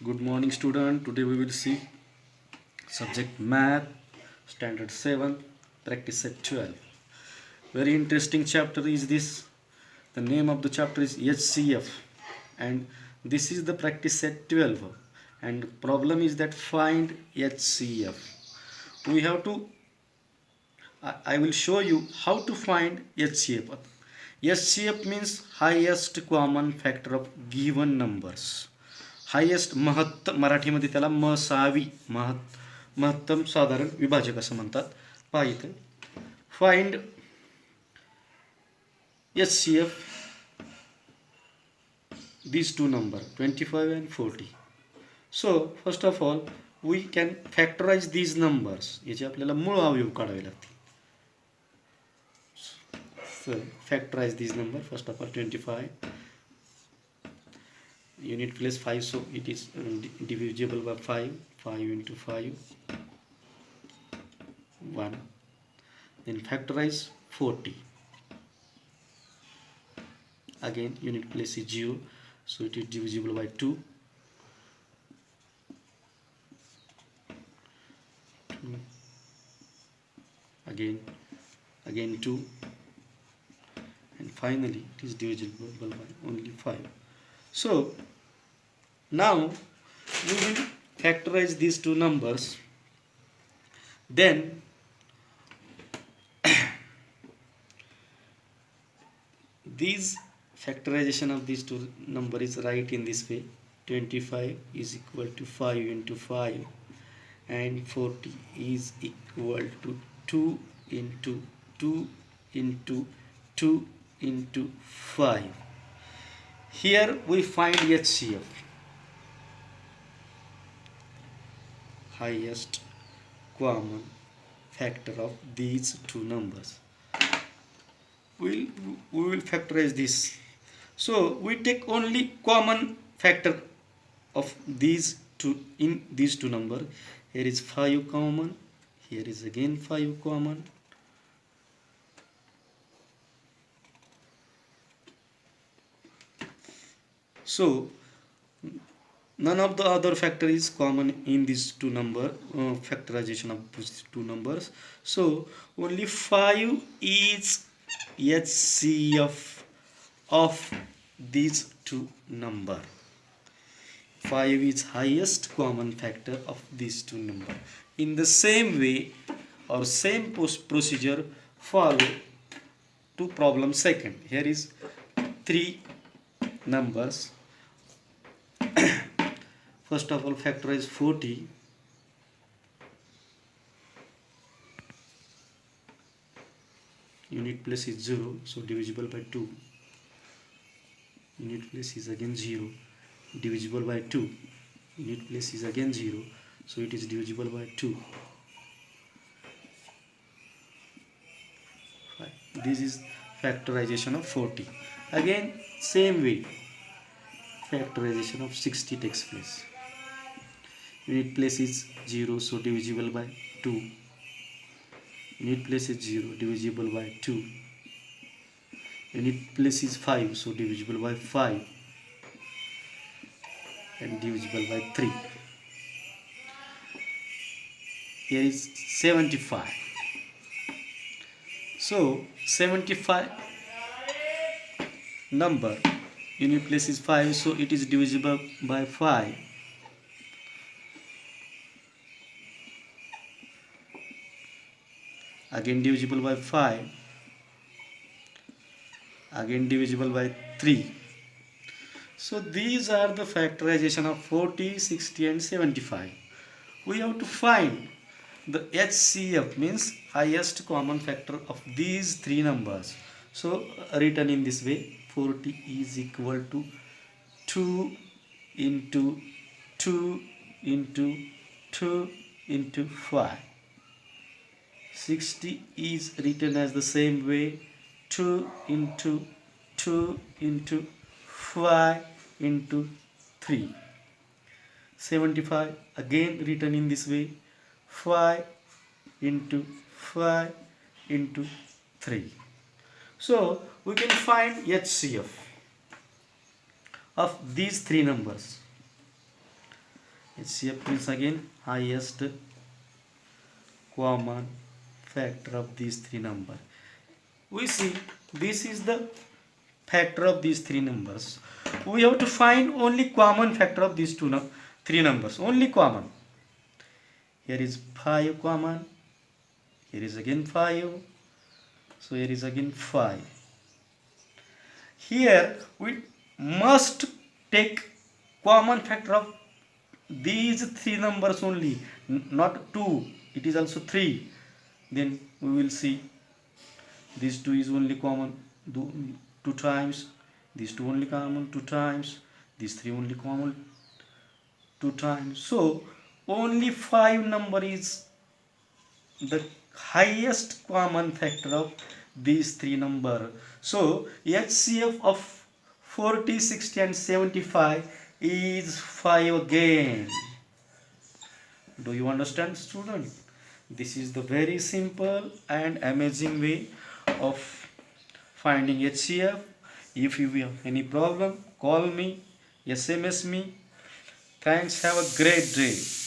Good morning, student. Today we will see subject math, standard 7, practice set 12. Very interesting chapter is this. The name of the chapter is HCF, and this is the practice set 12. And problem is that find HCF. We have to. I will show you how to find HCF. HCF means highest common factor of given numbers. Highest मराठीमध्ये त्याला मसावी महत्तम साधारण विभाजक असं म्हणतात. पहा इथे find HCF these two number 25 and 40. So first of all we can factorize these numbers. याचे आपल्याला मूळ अवयव काढावे लागतील. So factorize these number. First of all 25 unit place 5, so it is divisible by 5 into 5 1. Then factorize 40. Again unit place is 0, so it is divisible by 2. Again 2, and finally it is divisible by only 5. So now we will factorize these two numbers. Then these factorization of these two number is right in this way. 25 is equal to 5 into 5 and 40 is equal to 2 into 2 into 2 into 5. Here we find HCF, highest common factor of these two numbers. We will factorize this. So we take only common factor of these two in these two number. Here is 5 common, here is again 5 common. So none of the other factor is common in these two number, factorization of these two numbers. So only 5 is HCF of these two number. 5 is highest common factor of these two number. In the same way or same procedure follow to problem second. Here is 3 numbers. First of all factorize 40. Unit place is 0, so divisible by 2. Unit place is again 0, divisible by 2. Unit place is again 0, so it is divisible by 2. This is factorization of 40. Again same way factorization of 60 takes place. Unit place is 0, so divisible by 2. Unit place is 0, divisible by 2. Unit place is 5, so divisible by 5 and divisible by 3. Here is 75. So 75 number, unit place is 5, so it is divisible by 5. Again divisible by 5, again divisible by 3. So these are the factorization of 40, 60 and 75. We have to find the HCF, means highest common factor of these three numbers. So written in this way, 40 is equal to 2 into 2 into 2 into 5. 60 is written as the same way, 2 into 2 into 5 into 3. 75 again written in this way, 5 into 5 into 3. So we can find HCF of these three numbers. HCF is again highest common factor of these three numbers. We see this is the factor of these three numbers. We have to find only common factor of these three numbers. Only common. Here is 5 common. Here is again 5. So here is again 5. Here we must take common factor of these three numbers only, not 2. It is also 3. Then we will see this 2 is only common 2 times, these 2 only common 2 times, these 3 only common 2 times. So only 5 number is the highest common factor of these three number. So HCF of 40, 60 and 75 is 5 again. Do you understand, student? This is the very simple and amazing way of finding HCF. If you have any problem, call me, SMS me. Thanks. Have a great day.